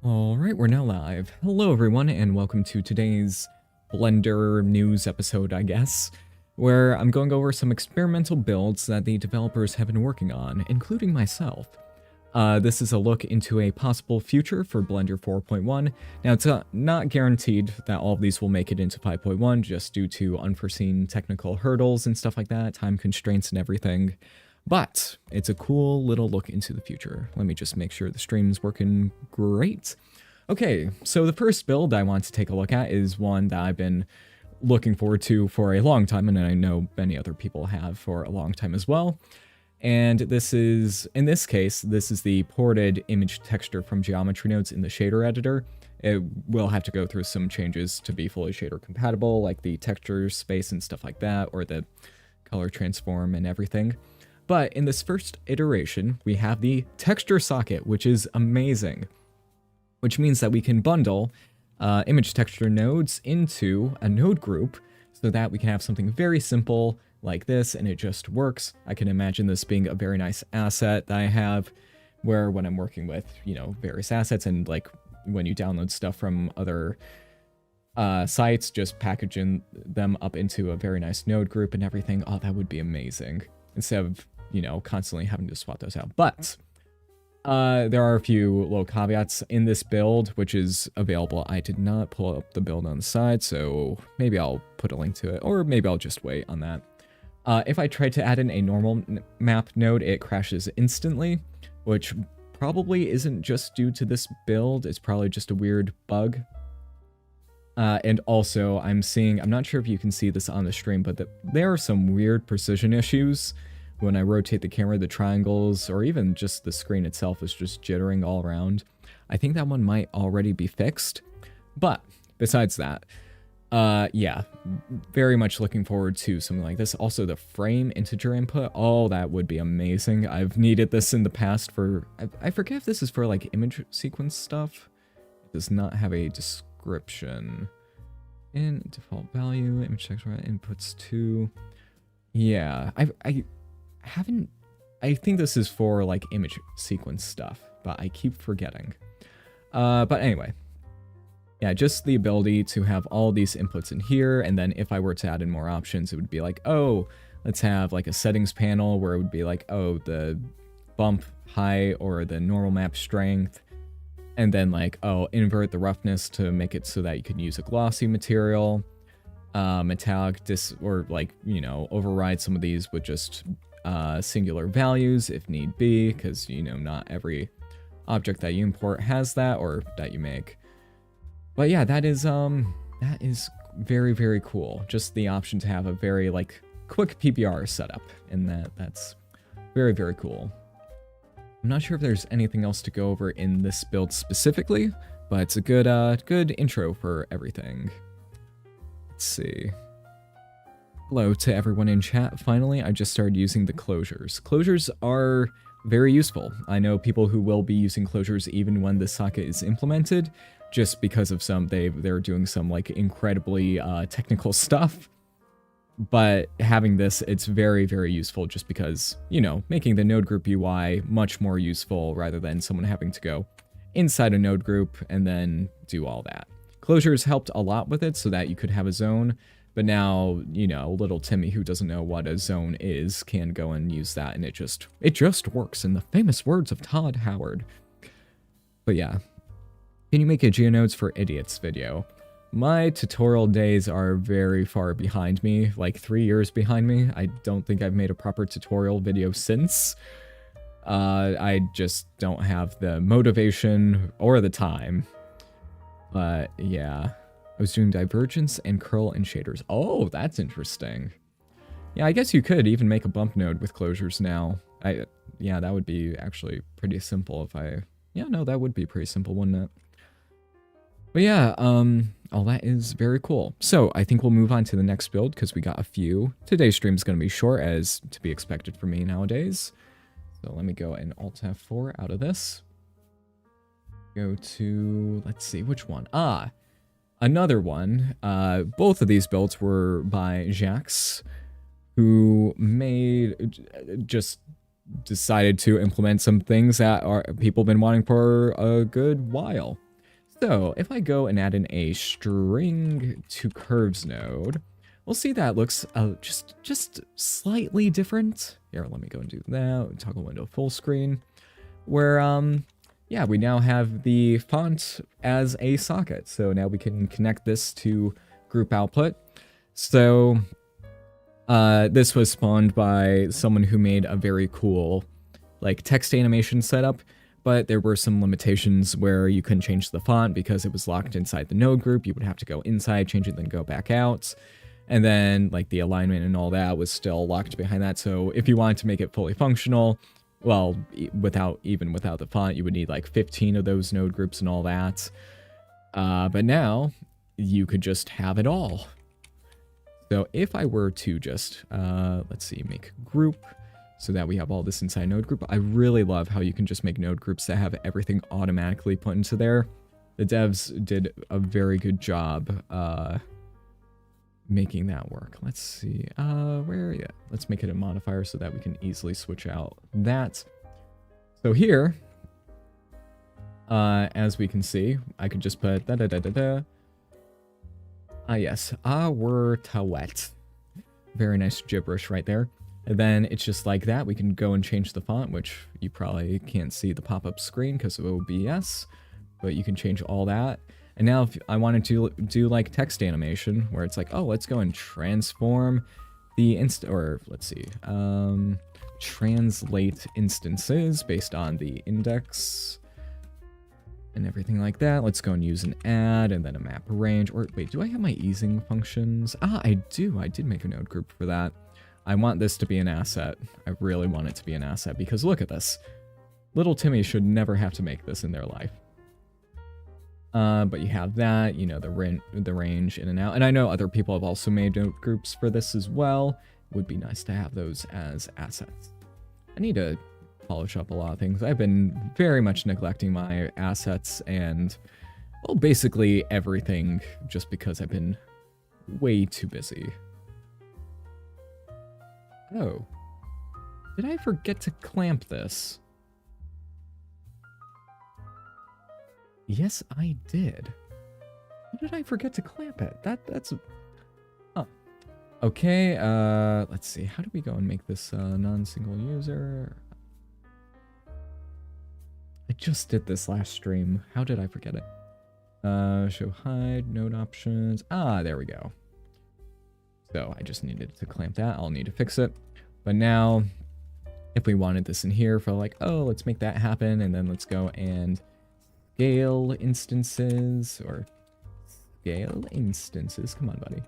Alright, we're now live. Hello everyone, and welcome to today's Blender news episode, I guess, where I'm going over some experimental builds that the developers have been working on, including myself. This is a look into a possible future for Blender 4.1. Now, it's not guaranteed that all of these will make it into 5.1, just due to unforeseen technical hurdles and stuff like that, time constraints and everything. But it's a cool little look into the future. Let me just make sure the stream's working great. Okay, so the first build I want to take a look at is one that I've been looking forward to for a long time, and I know many other people have for a long time as well. And this is, in this case, this is the ported image texture from geometry nodes in the shader editor. It will have to go through some changes to be fully shader compatible, like the texture space and stuff like that, or the color transform and everything. But in this first iteration, we have the texture socket, which is amazing, which means that we can bundle image texture nodes into a node group so that we can have something very simple like this, and it just works. I can imagine this being a very nice asset that I have, where when I'm working with, you know, various assets, and like when you download stuff from other sites, just packaging them up into a very nice node group and everything. Oh, that would be amazing, instead of, you know, constantly having to swap those out. But there are a few little caveats in this build, which is available. I did not pull up the build on the side, so maybe I'll put a link to it, or maybe I'll just wait on that. If I try to add in a normal map node, it crashes instantly, which probably isn't just due to this build. It's probably just a weird bug. And also, I'm not sure if you can see this on the stream, but there are some weird precision issues. When I rotate the camera, the triangles, or even just the screen itself is just jittering all around. I think that one might already be fixed. But besides that, yeah, very much looking forward to something like this. Also, the frame integer input, oh, that would be amazing. I've needed this in the past for, I forget if this is for like image sequence stuff. It does not have a description. In default value, image texture inputs 2. Yeah, I think this is for like image sequence stuff, but I keep forgetting. But anyway, yeah, just the ability to have all these inputs in here, and then if I were to add in more options, it would be like, oh, let's have like a settings panel where it would be like, oh, the bump height or the normal map strength, and then like, oh, invert the roughness to make it so that you can use a glossy material, metallic or like, you know, override some of these with just singular values if need be, because, you know, not every object that you import has that, or that you make. But yeah, that is very, very cool. Just the option to have a very like quick PBR setup, and that's very, very cool. I'm not sure if there's anything else to go over in this build specifically, but it's a good intro for everything. Let's see. Hello to everyone in chat. Finally, I just started using the closures. Closures are very useful. I know people who will be using closures even when the socket is implemented, just because of they're doing some like incredibly technical stuff. But having this, it's very, very useful, just because, you know, making the node group UI much more useful rather than someone having to go inside a node group and then do all that. Closures helped a lot with it so that you could have a zone. But now, you know, little Timmy who doesn't know what a zone is can go and use that, and it just works, in the famous words of Todd Howard. But yeah. Can you make a GeoNodes for Idiots video? My tutorial days are very far behind me, like 3 years behind me. I don't think I've made a proper tutorial video since. I just don't have the motivation or the time. But yeah. I was doing divergence and curl and shaders. Oh, that's interesting. Yeah, I guess you could even make a bump node with closures now. Yeah, that would be actually pretty simple yeah, no, that would be pretty simple, wouldn't it? But yeah, all that is very cool. So I think we'll move on to the next build, because we got a few. Today's stream is going to be short, as to be expected for me nowadays. So let me go and Alt F4 out of this. Go to, let's see, which one? Another one. Both of these builds were by Jax, who just decided to implement some things that people have been wanting for a good while. So if I go and add in a string to curves node, we'll see that looks just slightly different. Here, let me go and do that. Toggle window full screen. Where, yeah, we now have the font as a socket. So now we can connect this to group output. So this was spawned by someone who made a very cool, like, text animation setup. But there were some limitations where you couldn't change the font because it was locked inside the node group. You would have to go inside, change it, then go back out. And then, like, the alignment and all that was still locked behind that. So if you wanted to make it fully functional, well, without the font, you would need like 15 of those node groups and all that. But now you could just have it all. So if I were to just, let's see, make group, so that we have all this inside node group. I really love how you can just make node groups that have everything automatically put into there. The devs did a very good job making that work. Let's see, yeah, let's make it a modifier so that we can easily switch out that. So here, as we can see, I could just put yes, our tawet. Very nice gibberish right there. And then it's just like that. We can go and change the font, which you probably can't see the pop-up screen because of OBS, but you can change all that. And now if I wanted to do like text animation, where it's like, oh, let's go and transform the translate instances based on the index and everything like that. Let's go and use an add and then a map range. Or wait, do I have my easing functions? Ah, I do. I did make a node group for that. I want this to be an asset. I really want it to be an asset because look at this. Little Timmy should never have to make this in their life. But you have that, you know, the range in and out. And I know other people have also made node groups for this as well. It would be nice to have those as assets. I need to polish up a lot of things. I've been very much neglecting my assets and, well, basically everything just because I've been way too busy. Oh. Did I forget to clamp this? Yes, I did. How did I forget to clamp it? That's... Huh. Okay, let's see. How do we go and make this non-single user? I just did this last stream. How did I forget it? Show hide, node options. Ah, there we go. So I just needed to clamp that. I'll need to fix it. But now, if we wanted this in here for like, oh, let's make that happen. And then let's go and scale instances or scale instances. Come on, buddy.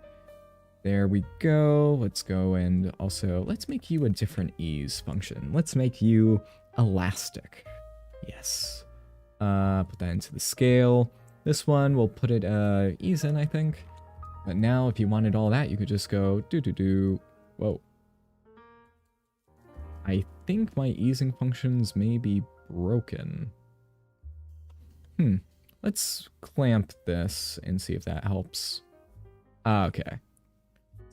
There we go. Let's go and also, let's make you a different ease function. Let's make you elastic. Yes. Put that into the scale. This one, we'll put it ease in, I think. But now, if you wanted all that, you could just go Whoa. I think my easing functions may be broken. Let's clamp this and see if that helps. Okay.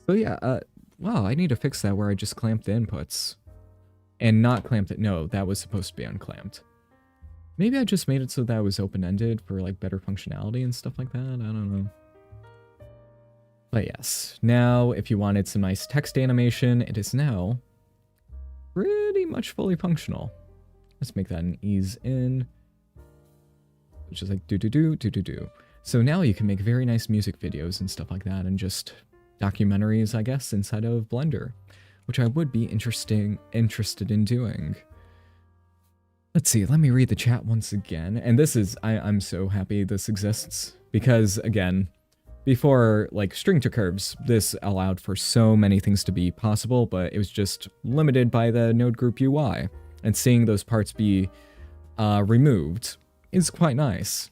So yeah, wow, I need to fix that where I just clamped the inputs. And not clamped it. No, that was supposed to be unclamped. Maybe I just made it so that it was open-ended for like better functionality and stuff like that. I don't know. But yes, now if you wanted some nice text animation, it is now pretty much fully functional. Let's make that an ease in. Which is like do. So now you can make very nice music videos and stuff like that, and just documentaries, I guess, inside of Blender, which I would be interested in doing. Let's see, let me read the chat once again. And this is, I'm so happy this exists, because again, before, like, string to curves, this allowed for so many things to be possible, but it was just limited by the node group UI. And seeing those parts be removed is quite nice.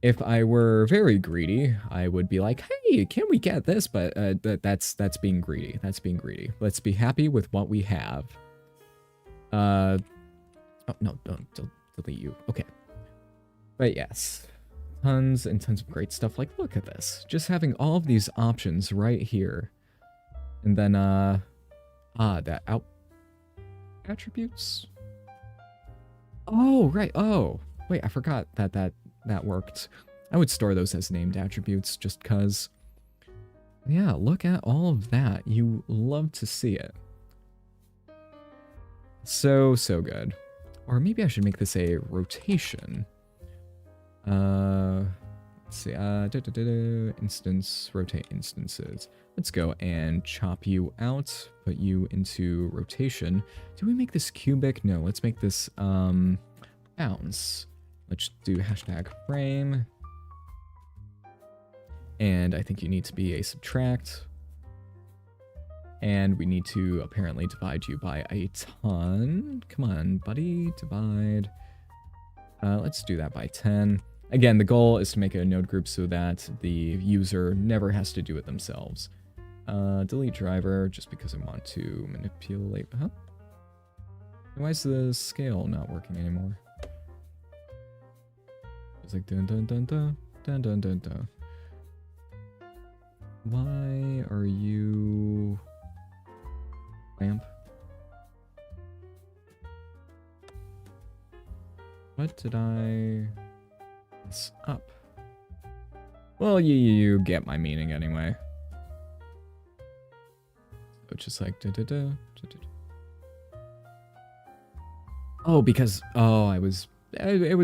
If I were very greedy, I would be like, hey, can we get this? But that's being greedy. That's being greedy. Let's be happy with what we have. Oh, no, don't delete you. Okay. But yes. Tons and tons of great stuff. Like, look at this. Just having all of these options right here. And then, that attributes. Oh, right. Oh, wait, I forgot that that worked. I would store those as named attributes just because, yeah, look at all of that. You love to see it. So good. Or maybe I should make this a rotation. Let's see, instance, rotate instances. Let's go and chop you out, put you into rotation. Do we make this cubic? No, let's make this, bounce. Let's do hashtag frame. And I think you need to be a subtract. And we need to apparently divide you by a ton. Come on, buddy, divide. Let's do that by 10. Again, the goal is to make a node group so that the user never has to do it themselves. Delete driver, just because I want to manipulate, huh? Why is the scale not working anymore? It's like dun dun dun dun dun dun dun dun. Why are you... lamp? What did I... mess up? Well, you get my meaning anyway. So it's just like da-da-da, da-da-da. Oh, because... oh, it was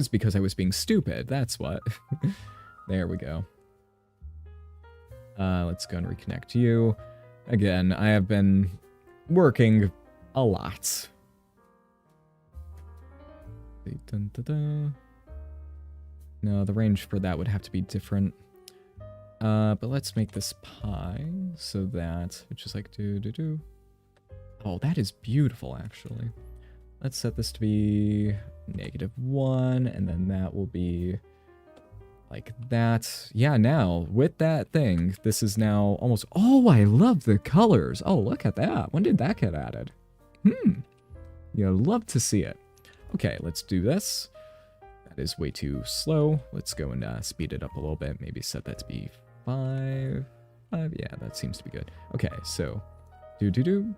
because I was being stupid. That's what. There we go. Let's go and reconnect you. Again, I have been working a lot. No, the range for that would have to be different. But let's make this pi so that it's just like do. Oh, that is beautiful, actually. Let's set this to be -1, and then that will be like that. Yeah, now, with that thing, this is now almost... oh, I love the colors. Oh, look at that. When did that get added? You'll love to see it. Okay, let's do this. That is way too slow. Let's go and speed it up a little bit. Maybe set that to be 5. Yeah, that seems to be good. Okay, so do.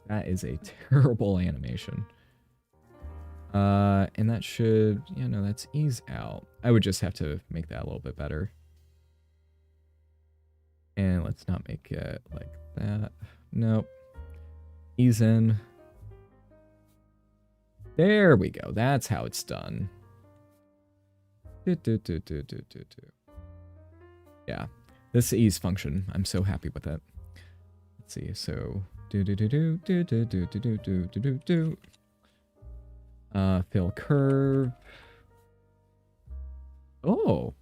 That is a terrible animation. And that should, yeah, no, that's ease out. I would just have to make that a little bit better. And let's not make it like that. Nope. Ease in. There we go. That's how it's done. Yeah, this ease function, I'm so happy with it. Let's see, so fill curve. Oh,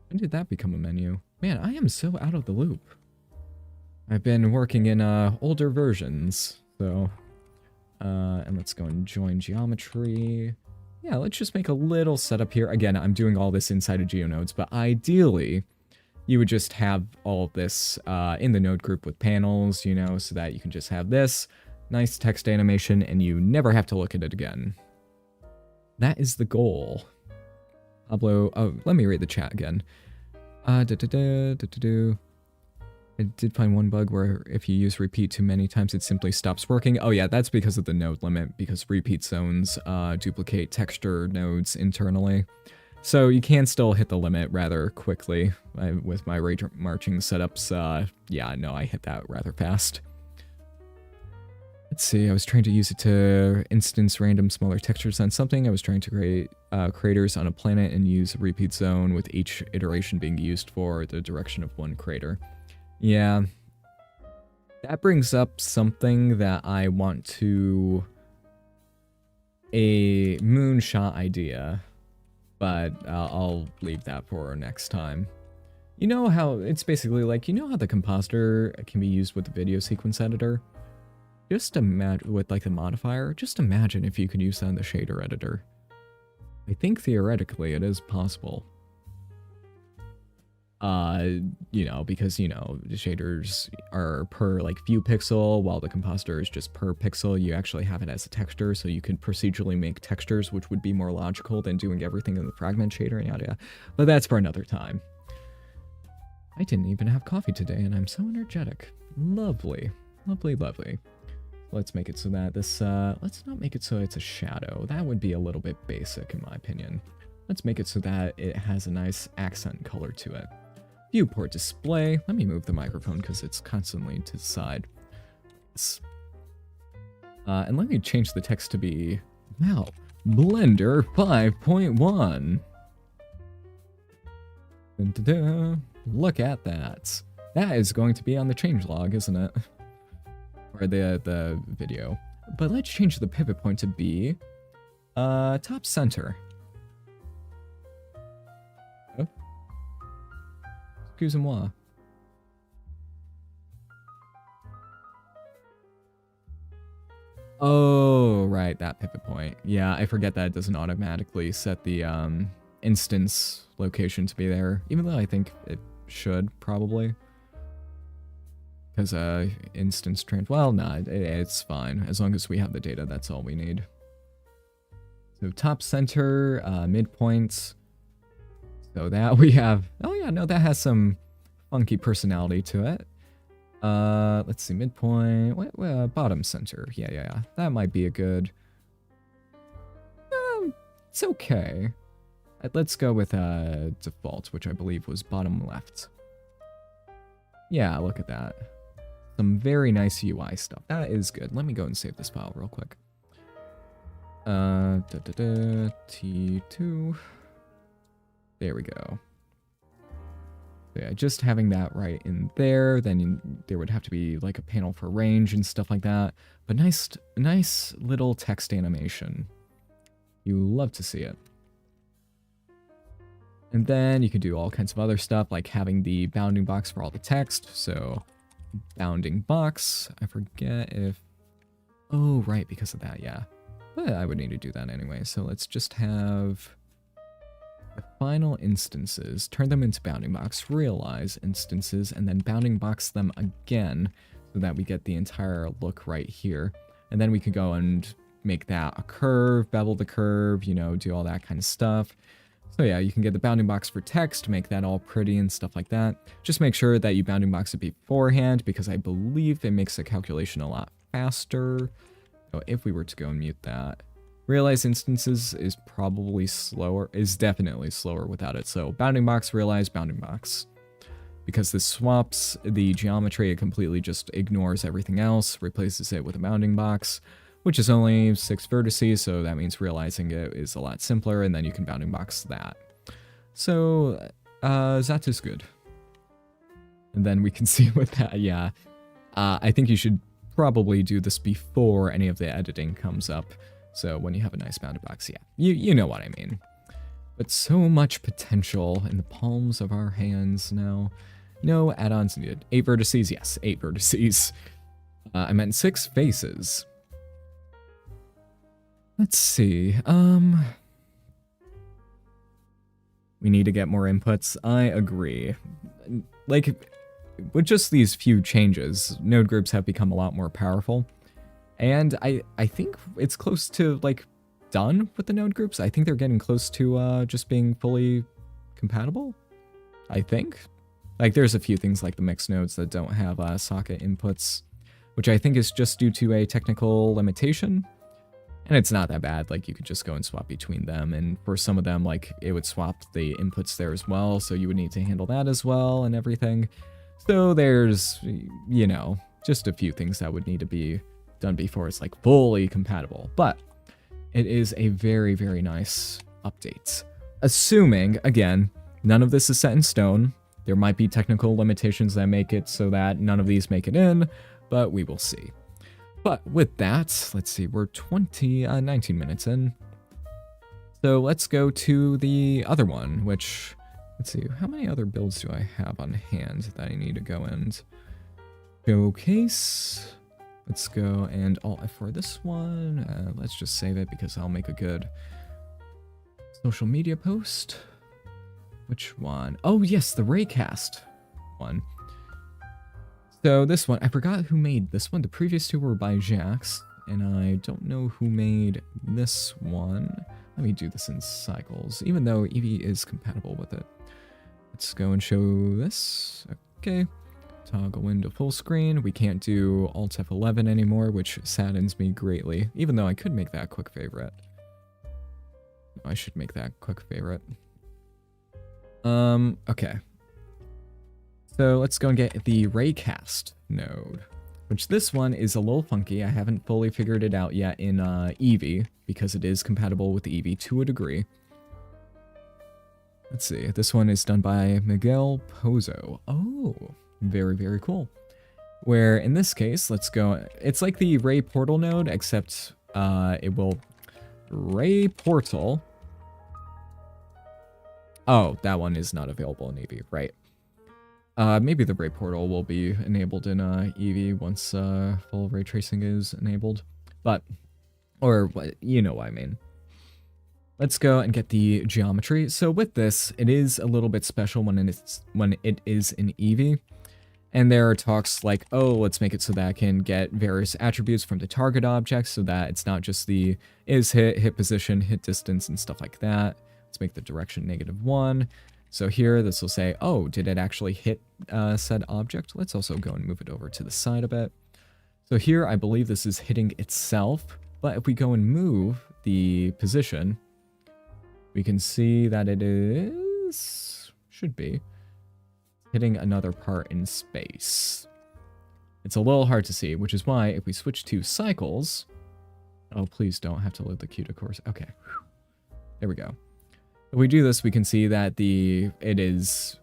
when did that become a menu? Man, I am so out of the loop. I've been working in older versions, so and let's go and join geometry. Yeah, let's just make a little setup here. Again, I'm doing all this inside of GeoNodes, but ideally, you would just have all of this in the node group with panels, you know, so that you can just have this nice text animation and you never have to look at it again. That is the goal. Pablo, oh, let me read the chat again. I did find one bug where if you use repeat too many times, it simply stops working. Oh yeah, that's because of the node limit, because repeat zones duplicate texture nodes internally. So you can still hit the limit rather quickly. With my ray marching setups, yeah, no, I hit that rather fast. Let's see, I was trying to use it to instance random smaller textures on something. I was trying to create craters on a planet and use a repeat zone with each iteration being used for the direction of one crater. Yeah, that brings up something that I want to... a moonshot idea, but I'll leave that for next time. You know how, it's basically like, you know how the compositor can be used with the video sequence editor? Just imagine, with like the modifier, just imagine if you could use that in the shader editor. I think theoretically it is possible. You know, because, you know, the shaders are per, like, view pixel, while the compositor is just per pixel. You actually have it as a texture, so you could procedurally make textures, which would be more logical than doing everything in the fragment shader and yada yada. But that's for another time. I didn't even have coffee today, and I'm so energetic. Lovely. Lovely, lovely. Let's make it so that this, let's not make it so it's a shadow. That would be a little bit basic, in my opinion. Let's make it so that it has a nice accent color to it. Viewport display. Let me move the microphone because it's constantly to the side. Yes. And let me change the text to be, wow, Blender 5.1. Look at that. That is going to be on the changelog, isn't it? Or the video. But let's change the pivot point to be top center. Oh. Excusez-moi. Oh, right, that pivot point. Yeah, I forget that it doesn't automatically set the instance location to be there, even though I think it should, probably. Because instance well, nah, it's fine. As long as we have the data, that's all we need. So top center, midpoint. So that we have, oh yeah, no, that has some funky personality to it. Let's see, midpoint, bottom center. Yeah. That might be a good, it's okay. Let's go with default, which I believe was bottom left. Yeah, look at that. Some very nice UI stuff. That is good. Let me go and save this file real quick. T2. There we go. Yeah, just having that right in there, then there would have to be like a panel for range and stuff like that. But nice little text animation. You love to see it. And then you can do all kinds of other stuff, like having the bounding box for all the text. So, bounding box. I forget if... Oh, right, because of that, yeah. But I would need to do that anyway. So let's just have the final instances, turn them into bounding box, realize instances, and then bounding box them again so that we get the entire look right here. And then we could go and make that a curve, bevel the curve, you know, do all that kind of stuff. So yeah, you can get the bounding box for text, make that all pretty and stuff like that. Just make sure that you bounding box it beforehand, because I believe it makes the calculation a lot faster. So if we were to go and mute that, realize instances is probably slower, is definitely slower without it. So bounding box, realize, bounding box. Because this swaps the geometry, it completely just ignores everything else, replaces it with a bounding box, which is only 6 vertices, so that means realizing it is a lot simpler, and then you can bounding box that. So, that is good. And then we can see with that, yeah. I think you should probably do this before any of the editing comes up. So when you have a nice bounding box, yeah, you know what I mean. But so much potential in the palms of our hands now. No add-ons needed. 8 vertices, yes, 8 vertices. I meant 6 faces. Let's see, we need to get more inputs. I agree. Like, with just these few changes, node groups have become a lot more powerful. And I think it's close to, like, done with the node groups. I think they're getting close to just being fully compatible, I think. Like, there's a few things like the mixed nodes that don't have socket inputs, which I think is just due to a technical limitation. And it's not that bad, like you could just go and swap between them, and for some of them, like, it would swap the inputs there as well, so you would need to handle that as well and everything. So there's, you know, just a few things that would need to be done before it's like fully compatible. But it is a very, very nice update. Assuming, again, none of this is set in stone. There might be technical limitations that make it so that none of these make it in, but we will see. But with that, let's see, we're 19 minutes in. So let's go to the other one, which, let's see, how many other builds do I have on hand that I need to go and showcase? Let's go and Alt for this one. Let's just save it because I'll make a good social media post. Which one? Oh yes, the Raycast one. So this one, I forgot who made this one. The previous two were by Jax, and I don't know who made this one. Let me do this in cycles, even though Eevee is compatible with it. Let's go and show this. Okay, toggle into full screen. We can't do Alt F11 anymore, which saddens me greatly, even though I could make that a quick favorite. I should make that quick favorite. Okay. So let's go and get the Raycast node, which this one is a little funky. I haven't fully figured it out yet in Eevee, because it is compatible with Eevee to a degree. Let's see. This one is done by Miguel Pozo. Oh, very, very cool. Where in this case, let's go. It's like the Ray Portal node, except it will Ray Portal. Oh, that one is not available in Eevee, right? Maybe the Ray Portal will be enabled in Eevee once full ray tracing is enabled, but or you know what I mean. Let's go and get the geometry. So with this, it is a little bit special when it is in Eevee. And there are talks like, oh, let's make it so that I can get various attributes from the target object so that it's not just the is hit, hit position, hit distance, and stuff like that. Let's make the direction -1. So here, this will say, oh, did it actually hit said object? Let's also go and move it over to the side a bit. So here, I believe this is hitting itself. But if we go and move the position, we can see that it should be hitting another part in space. It's a little hard to see, which is why if we switch to cycles, oh, please don't have to load the queue to course. Okay, there we go. If we do this, we can see that it is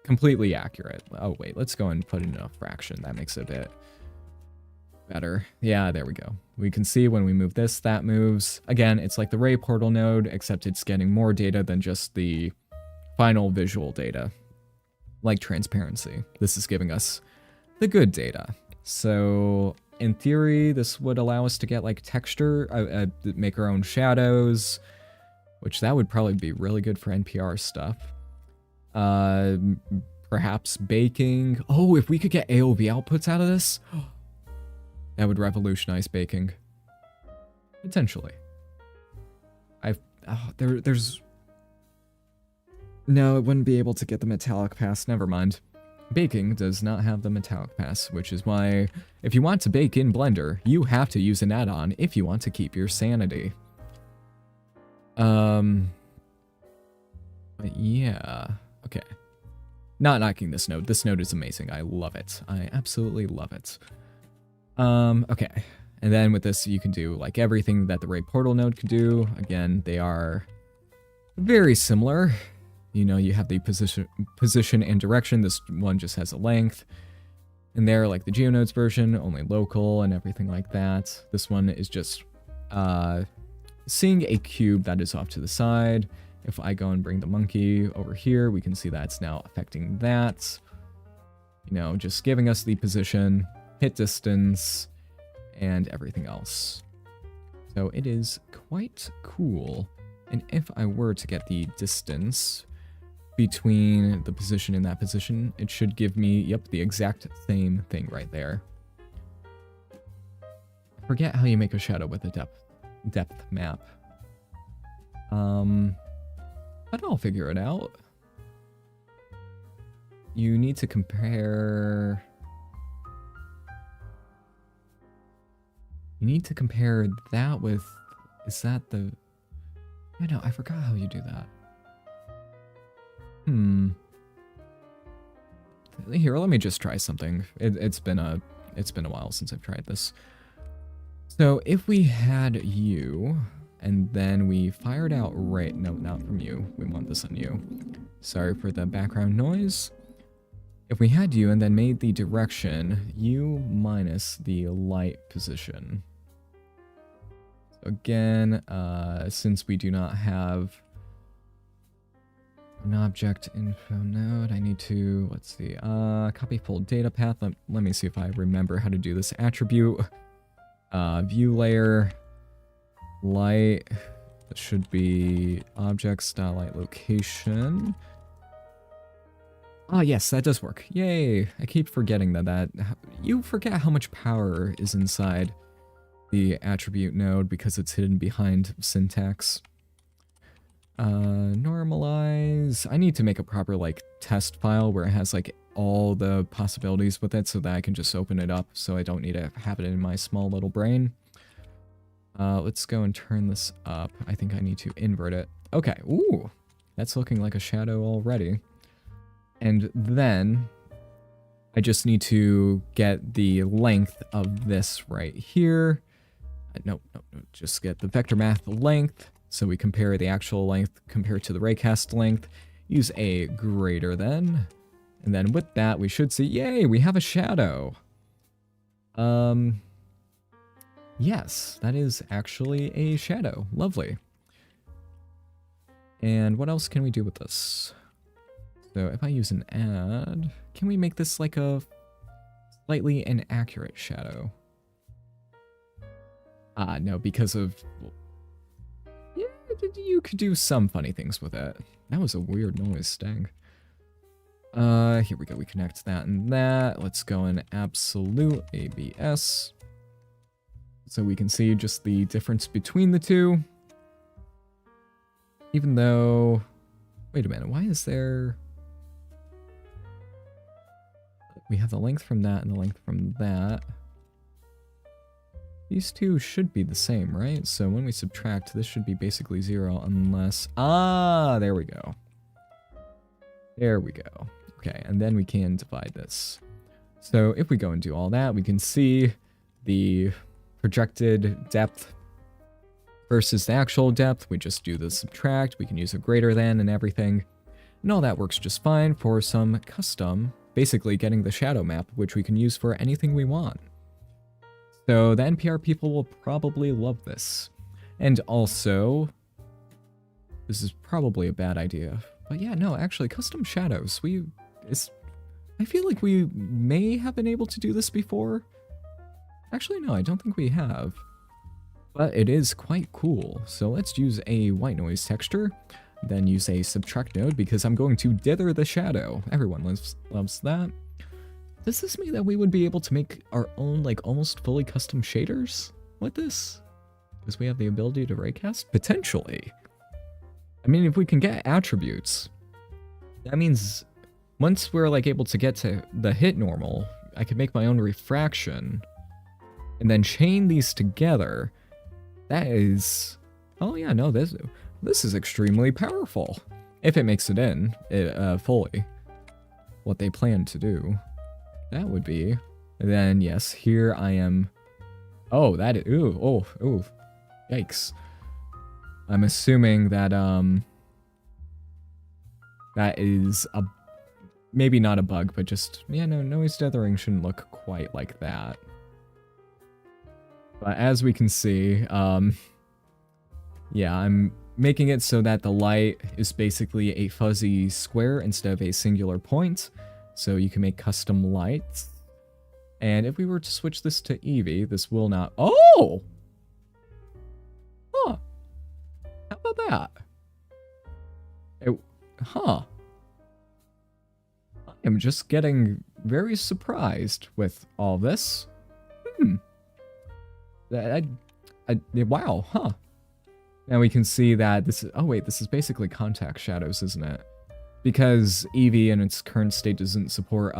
completely accurate. Oh wait, let's go and put in a fraction. That makes it a bit better. Yeah, there we go. We can see when we move this, that moves. Again, it's like the Ray Portal node, except it's getting more data than just the final visual data, like transparency. This is giving us the good data. So in theory, this would allow us to get like texture, make our own shadows, which that would probably be really good for NPR stuff. Perhaps baking. Oh, if we could get AOV outputs out of this, that would revolutionize baking. Potentially. There's... No, it wouldn't be able to get the metallic pass. Never mind. Baking does not have the metallic pass, which is why if you want to bake in Blender, you have to use an add-on if you want to keep your sanity. But yeah, okay. Not knocking this node. This node is amazing. I love it. I absolutely love it. Okay. And then with this, you can do like everything that the Ray Portal node can do. Again, they are very similar. You know, you have the position and direction. This one just has a length. And there, like the GeoNodes version, only local and everything like that. This one is just seeing a cube that is off to the side. If I go and bring the monkey over here, we can see that it's now affecting that. You know, just giving us the position, hit distance, and everything else. So it is quite cool. And if I were to get the distance between the position and that position, it should give me, yep, the exact same thing right there. I forget how you make a shadow with a depth map. But I'll figure it out. You need to compare... You need to compare that with... Is that the... I know, I forgot how you do that. Here, let me just try something. It's been a while since I've tried this. So if we had you, and then we fired out Ray... No, not from you. We want this on you. Sorry for the background noise. If we had you and then made the direction U minus the light position. So again, since we do not have an object info node, I need to, let's see, copy full data path. Let me see if I remember how to do this attribute. View layer, light, that should be objects.light location. Ah, yes, that does work. Yay! I keep forgetting that you forget how much power is inside the attribute node because it's hidden behind syntax. Normalize. I need to make a proper, like, test file where it has, like, all the possibilities with it so that I can just open it up so I don't need to have it in my small little brain. Let's go and turn this up. I think I need to invert it. Okay, ooh, that's looking like a shadow already. And then I just need to get the length of this right here. No, just get the vector math length. So we compare the actual length compared to the raycast length. Use a greater than. And then with that, we should see, yay, we have a shadow. Yes, that is actually a shadow. Lovely. And what else can we do with this? So if I use an add, can we make this like a slightly inaccurate shadow? No, because of... Yeah, you could do some funny things with it. That was a weird noise, Stang. Here we go, we connect that and that. Let's go in absolute ABS. So we can see just the difference between the two. Even though... Wait a minute, why is there... We have the length from that and the length from that. These two should be the same, right? So when we subtract, this should be basically 0 unless... Ah, there we go. There we go. Okay, and then we can divide this. So if we go and do all that, we can see the projected depth versus the actual depth. We just do the subtract. We can use a greater than and everything. And all that works just fine for some custom, basically getting the shadow map, which we can use for anything we want. So the NPR people will probably love this. And also, this is probably a bad idea. But yeah, no, actually, custom shadows. I feel like we may have been able to do this before. Actually, no, I don't think we have. But it is quite cool. So let's use a white noise texture. Then use a subtract node because I'm going to dither the shadow. Everyone loves that. Does this mean that we would be able to make our own, like, almost fully custom shaders with this? Because we have the ability to raycast? Potentially. I mean, if we can get attributes, that means once we're, like, able to get to the hit normal, I could make my own refraction and then chain these together. That is... Oh, yeah, no, this is extremely powerful. If it makes it in, fully. What they plan to do. That would be. And then, yes, here I am. Oh, that is... Ooh, ooh. Yikes. I'm assuming that, that is a... Maybe not a bug, but just... Yeah, no, noise dithering shouldn't look quite like that. But as we can see, yeah, I'm making it so that the light is basically a fuzzy square instead of a singular point. So you can make custom lights. And if we were to switch this to Eevee, this will not... Oh! Huh. How about that? Huh. I am just getting very surprised with all this. Wow, huh. Now we can see that this is... Oh wait, this is basically contact shadows, isn't it? Because Eevee in its current state doesn't support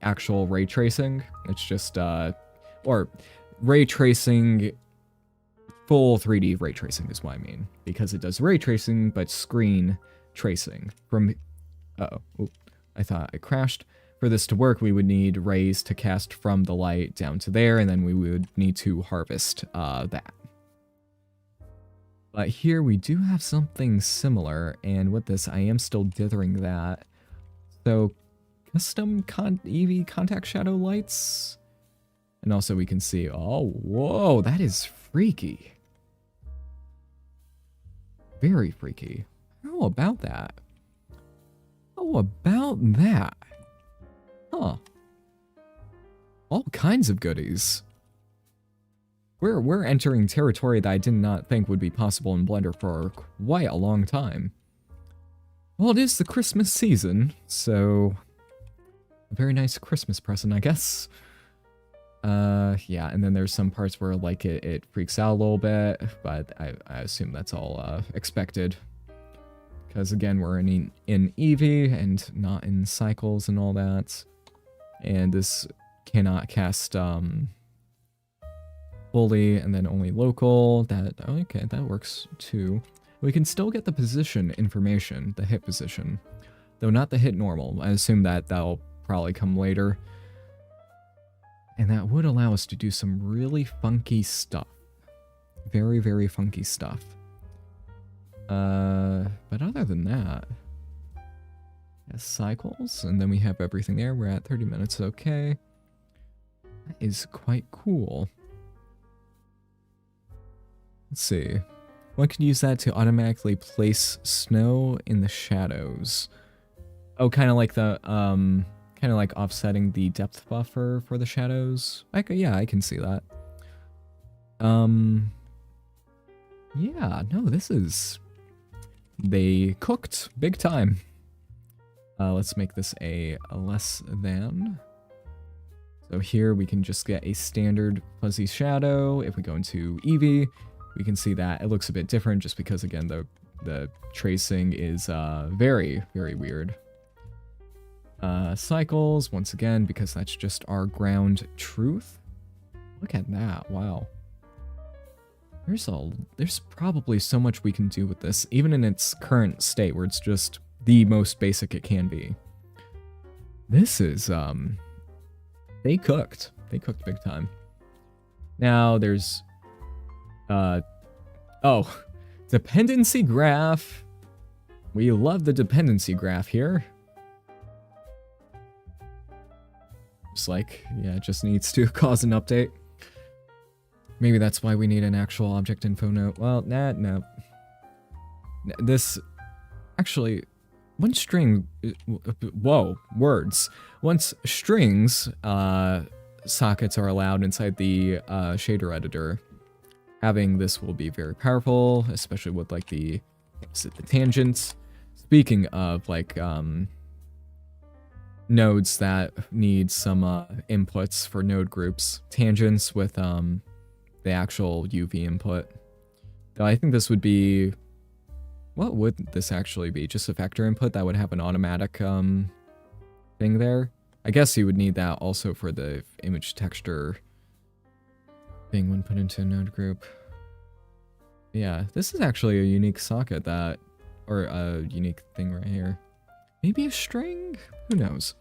actual ray tracing. It's just or ray tracing, full 3D ray tracing is what I mean. Because it does ray tracing, but screen tracing from... Uh-oh, I thought I crashed. For this to work, we would need rays to cast from the light down to there, and then we would need to harvest that. But here we do have something similar, and with this, I am still dithering that. So, custom Eevee contact shadow lights. And also we can see, oh, whoa, that is freaky. Very freaky. How about that? How about that? Huh. All kinds of goodies. We're entering territory that I did not think would be possible in Blender for quite a long time. Well, it is the Christmas season, so... A very nice Christmas present, I guess. Yeah, and then there's some parts where, like, it freaks out a little bit, but I assume that's all, expected. Because, again, we're in Eevee, and not in cycles and all that. And this cannot cast, fully and then only local. Okay, that works too. We can still get the position information, the hit position, though not the hit normal. I assume that that'll probably come later. And that would allow us to do some really funky stuff. Very, very funky stuff. But other than that, yeah, cycles, and then we have everything there. We're at 30 minutes, okay. That is quite cool. Let's see. One could use that to automatically place snow in the shadows. Oh, kind of like the, kind of like offsetting the depth buffer for the shadows. Yeah, I can see that. Yeah, no, this is... They cooked big time. Let's make this a less than. So here we can just get a standard fuzzy shadow. If we go into Eevee, we can see that it looks a bit different just because, again, the tracing is very, very weird. Cycles, once again, because that's just our ground truth. Look at that, wow. There's probably so much we can do with this, even in its current state where it's just the most basic it can be. This is, they cooked big time. Now there's, oh, dependency graph. We love the dependency graph here. Just like, yeah, it just needs to cause an update. Maybe that's why we need an actual object info node. Well, no. This, actually, one string, whoa, words. Once strings sockets are allowed inside the shader editor, having this will be very powerful, especially with like the tangents. Speaking of like nodes that need some inputs for node groups, tangents with the actual UV input. Though I think this would be... What would this actually be? Just a vector input that would have an automatic thing there? I guess you would need that also for the image texture thing when put into a node group. Yeah, this is actually a unique socket that... Or a unique thing right here. Maybe a string? Who knows?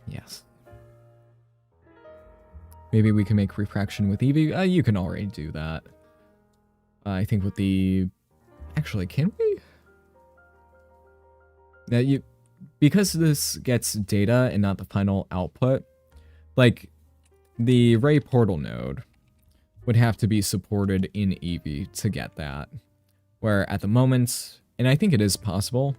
Yes. Maybe we can make refraction with Eevee. You can already do that. I think with the... Actually, can we? Yeah, because this gets data and not the final output, like, the Ray Portal node would have to be supported in Eevee to get that. Where at the moment, and I think it is possible,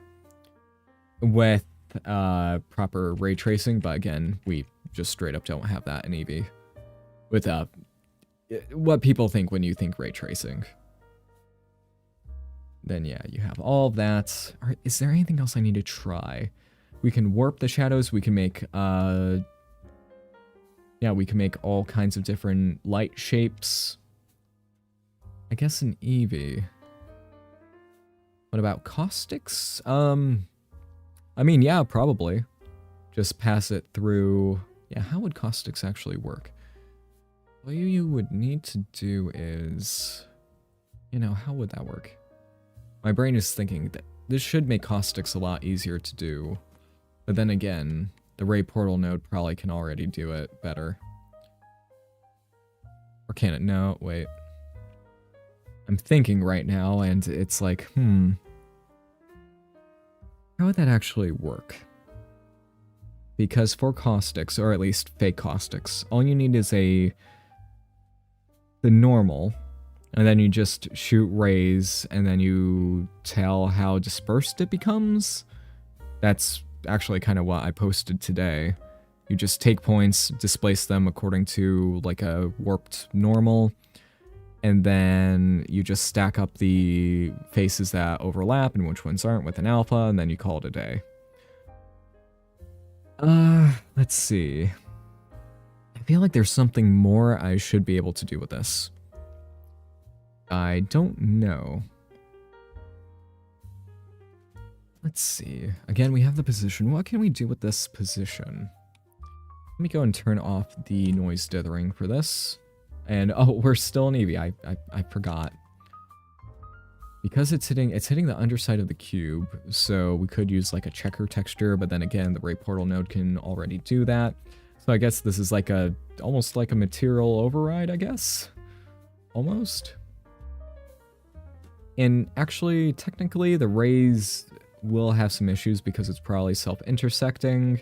with proper ray tracing, but again, we just straight up don't have that in Eevee. With what people think when you think ray tracing. Then yeah, you have all of that. Is there anything else I need to try? We can warp the shadows, we can make yeah, we can make all kinds of different light shapes. I guess in Eevee. What about caustics? I mean, yeah, probably. Just pass it through. Yeah, how would caustics actually work? What you would need to do is, you know, how would that work? My brain is thinking that this should make caustics a lot easier to do. But then again, the Ray Portal node probably can already do it better. Or can it? No, wait. I'm thinking right now, and it's like, how would that actually work? Because for caustics, or at least fake caustics, all you need is the normal, and then you just shoot rays, and then you tell how dispersed it becomes. That's actually kind of what I posted today. You just take points, displace them according to like a warped normal, and then you just stack up the faces that overlap and which ones aren't with an alpha, and then you call it a day. Let's see. I feel like there's something more I should be able to do with this. I don't know. Let's see. Again, we have the position. What can we do with this position? Let me go and turn off the noise dithering for this. And oh, we're still in Eevee. I forgot. Because it's hitting the underside of the cube, so we could use like a checker texture, but then again, the Ray Portal node can already do that. So I guess this is like almost like a material override, I guess? Almost. And actually, technically, the rays will have some issues because it's probably self-intersecting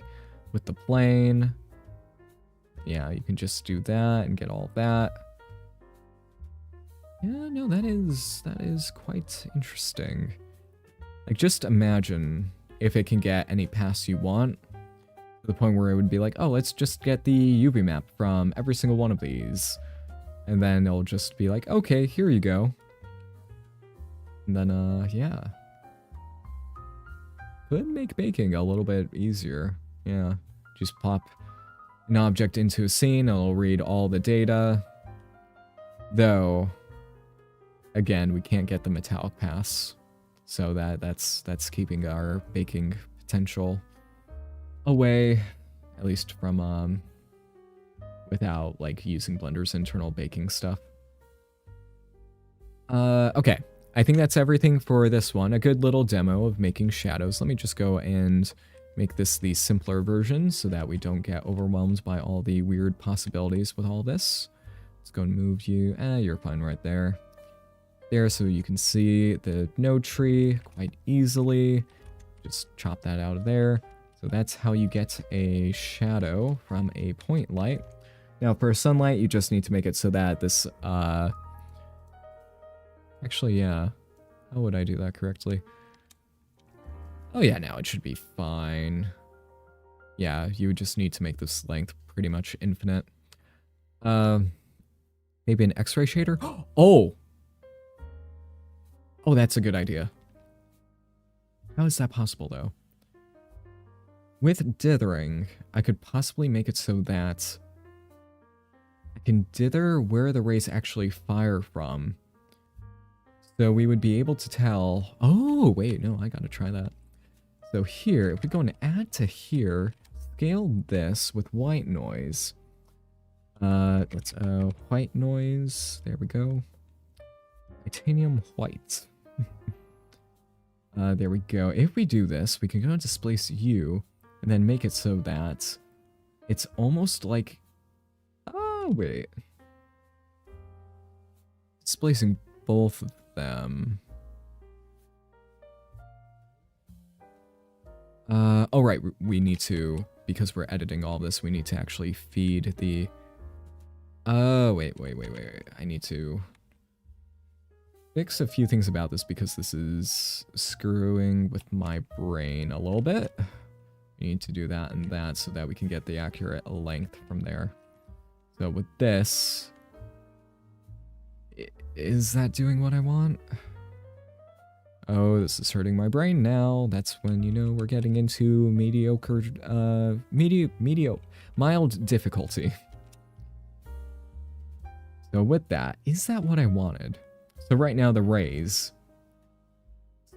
with the plane. Yeah, you can just do that and get all that. Yeah, no, that is quite interesting. Like, just imagine if it can get any pass you want, to the point where it would be like, oh, let's just get the UV map from every single one of these. And then it'll just be like, okay, here you go. And then, yeah. Could make baking a little bit easier. Yeah, just pop an object into a scene, and it'll read all the data. Though, again, we can't get the metallic pass, so that's keeping our baking potential away, at least from without like using Blender's internal baking stuff. Okay, I think that's everything for this one. A good little demo of making shadows. Let me just go and make this the simpler version so that we don't get overwhelmed by all the weird possibilities with all this. Let's go and move you. You're fine right there. There, so you can see the node tree quite easily. Just chop that out of there. So that's how you get a shadow from a point light. Now for sunlight, you just need to make it so that this, actually, yeah. How would I do that correctly? Oh yeah, now it should be fine. Yeah, you would just need to make this length pretty much infinite. Maybe an X-ray shader? Oh! Oh, that's a good idea. How is that possible, though? With dithering, I could possibly make it so that I can dither where the rays actually fire from. So we would be able to tell... Oh, wait, no, I gotta try that. So here, if we go and add to here, scale this with white noise. Let's, white noise, there we go. Titanium white. There we go. If we do this, we can go and displace you, and then make it so that it's almost like... Oh, wait. Displacing both of them. Oh, right, we need to, because we're editing all this, we need to actually feed the... Oh, wait. I need to fix a few things about this because this is screwing with my brain a little bit. We need to do that and that so that we can get the accurate length from there. So with this... Is that doing what I want? Oh, this is hurting my brain now. That's when, you know, we're getting into mediocre, mild difficulty. So with that, is that what I wanted? So right now the rays,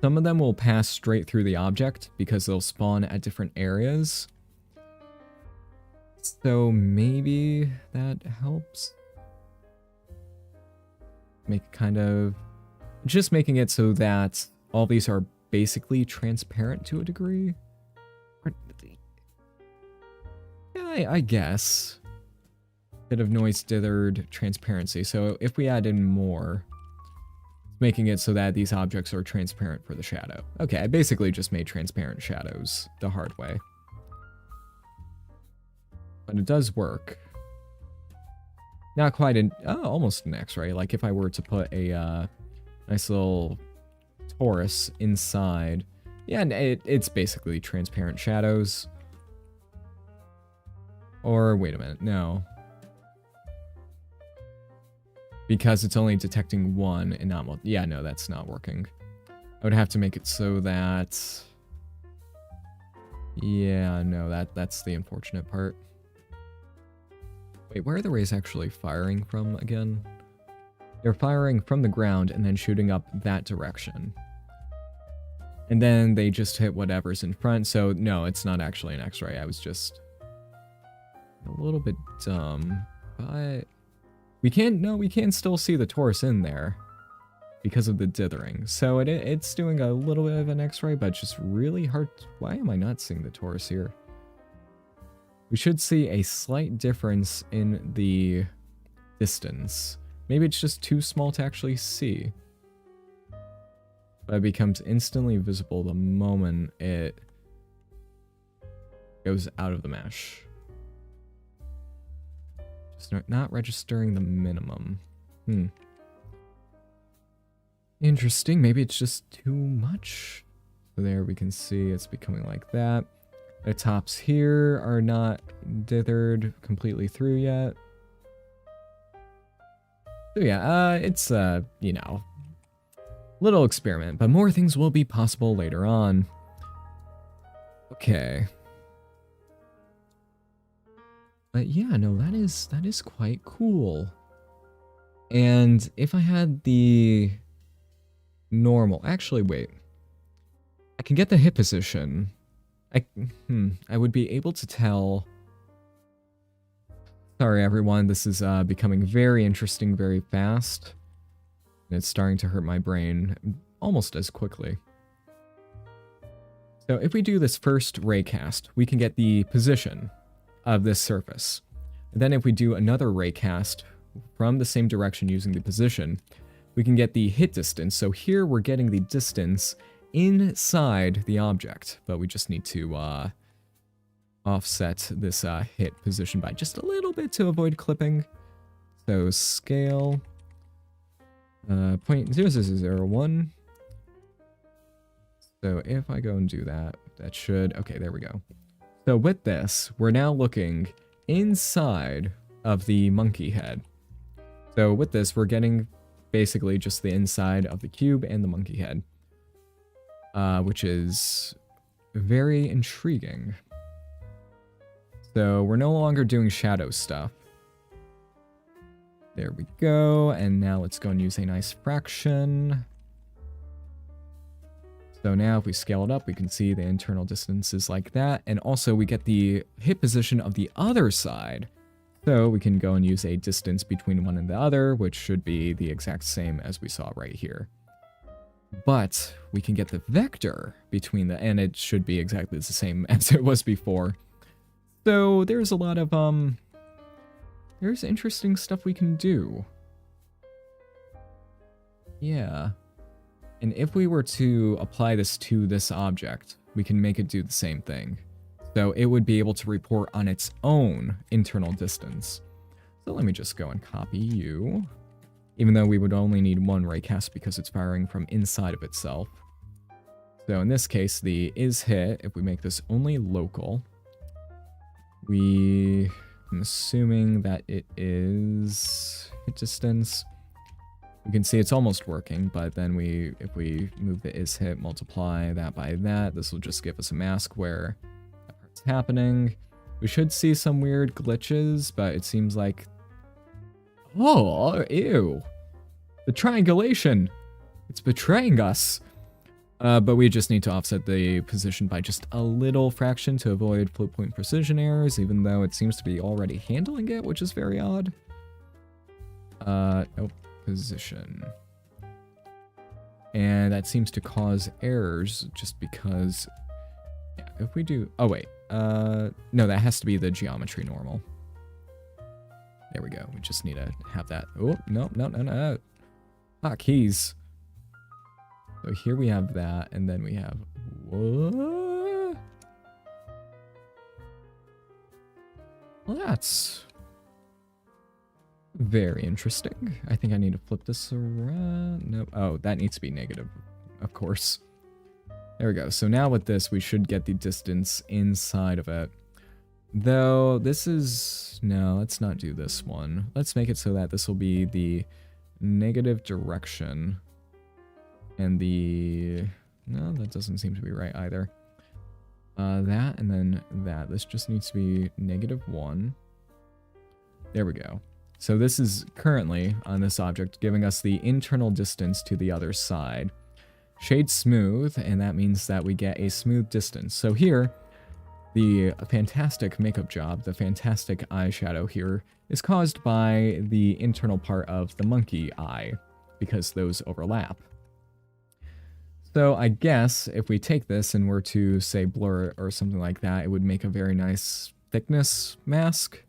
some of them will pass straight through the object because they'll spawn at different areas. So maybe that helps. Make kind of, just making it so that all these are basically transparent to a degree. Yeah, I guess. Bit of noise dithered transparency. So if we add in more, making it so that these objects are transparent for the shadow. Okay, I basically just made transparent shadows the hard way. But it does work. Not quite an, almost an X-ray. Like if I were to put a nice little torus inside. Yeah, and it's basically transparent shadows. Or, wait a minute, no. Because it's only detecting one and not multiple. Yeah, no, that's not working. I would have to make it so that... Yeah, no, that's the unfortunate part. Wait, where are the rays actually firing from again? They're firing from the ground and then shooting up that direction. And then they just hit whatever's in front. So, no, it's not actually an X-ray. I was just a little bit dumb. But We can still see the torus in there because of the dithering. So it's doing a little bit of an x-ray, but just really hard. Why am I not seeing the torus here? We should see a slight difference in the distance. Maybe it's just too small to actually see. But it becomes instantly visible the moment it goes out of the mesh. Just not registering the minimum. Interesting. Maybe it's just too much. So there we can see it's becoming like that. The tops here are not dithered completely through yet. So yeah, it's you know, little experiment, but more things will be possible later on. Okay. But yeah, no, that is quite cool. And if I had the normal, actually wait. I can get the hip position. I would be able to tell. Sorry everyone, this is becoming very interesting very fast. And it's starting to hurt my brain almost as quickly. So if we do this first raycast, we can get the position of this surface. And then if we do another raycast from the same direction using the position, we can get the hit distance. So here we're getting the distance inside the object, but we just need to offset this hit position by just a little bit to avoid clipping. So scale 0.0001. So if I go and do that, that should, okay, there we go. So with this, we're now looking inside of the monkey head. So with this, we're getting basically just the inside of the cube and the monkey head, which is very intriguing. So we're no longer doing shadow stuff. There we go. And now let's go and use a nice fraction. So now if we scale it up, we can see the internal distances like that. And also we get the hit position of the other side. So we can go and use a distance between one and the other, which should be the exact same as we saw right here. But we can get the vector between the, and it should be exactly the same as it was before. So there's a lot of, there's interesting stuff we can do. Yeah. And if we were to apply this to this object, we can make it do the same thing. So it would be able to report on its own internal distance. So let me just go and copy you. Even though we would only need one raycast because it's firing from inside of itself. So in this case, the is hit, if we make this only local, I'm assuming that it is hit distance. We can see it's almost working, but then if we move the is hit, multiply that by that, this will just give us a mask where that part's happening. We should see some weird glitches, but it seems like, oh, ew. The triangulation. It's betraying us. But we just need to offset the position by just a little fraction to avoid float point precision errors, even though it seems to be already handling it, which is very odd. Nope, position. And that seems to cause errors just because, yeah, if we do, oh wait, no, that has to be the geometry normal. There we go, we just need to have that, oh, no. Keys. So here we have that, and then we have, what? Well, that's very interesting. I think I need to flip this around. Nope. Oh, that needs to be negative, of course. There we go. So now with this, we should get the distance inside of it. Though, this is, no, let's not do this one. Let's make it so that this will be the negative direction. And the, no, that doesn't seem to be right either. That and then that. This just needs to be -1. There we go. So this is currently on this object giving us the internal distance to the other side. Shade smooth, and that means that we get a smooth distance. So here, the fantastic makeup job, the fantastic eyeshadow here, is caused by the internal part of the monkey eye, because those overlap. So I guess if we take this and were to, say, blur it or something like that, it would make a very nice thickness mask.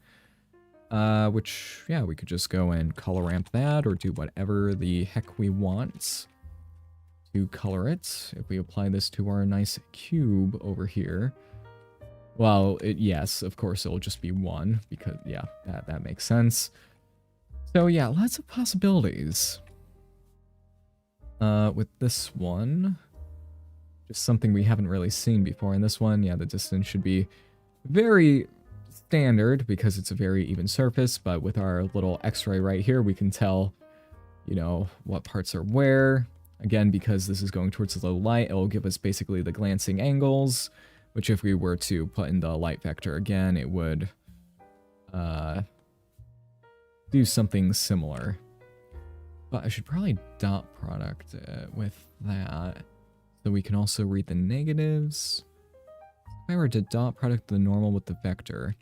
Which, yeah, we could just go and color ramp that or do whatever the heck we want to color it. If we apply this to our nice cube over here, well, yes, of course, it'll just be 1 because, yeah, that makes sense. So, yeah, lots of possibilities. With this one, just something we haven't really seen before. In this one, yeah, the distance should be very standard because it's a very even surface, but with our little x-ray right here, we can tell, you know, what parts are where. Again, because this is going towards the low light, it will give us basically the glancing angles, which if we were to put in the light vector again, it would do something similar. But I should probably dot product with that, so we can also read the negatives. If I were to dot product the normal with the vector,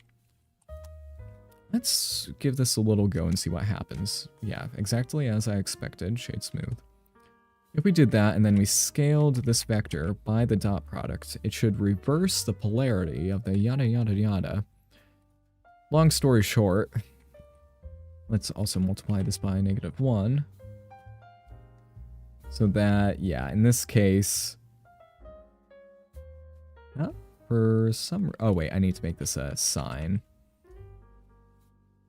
let's give this a little go and see what happens. Yeah, exactly as I expected, shade smooth. If we did that and then we scaled this vector by the dot product, it should reverse the polarity of the yada yada yada. Long story short, let's also multiply this by -1. So that, yeah, in this case, for some, oh wait, I need to make this a sign.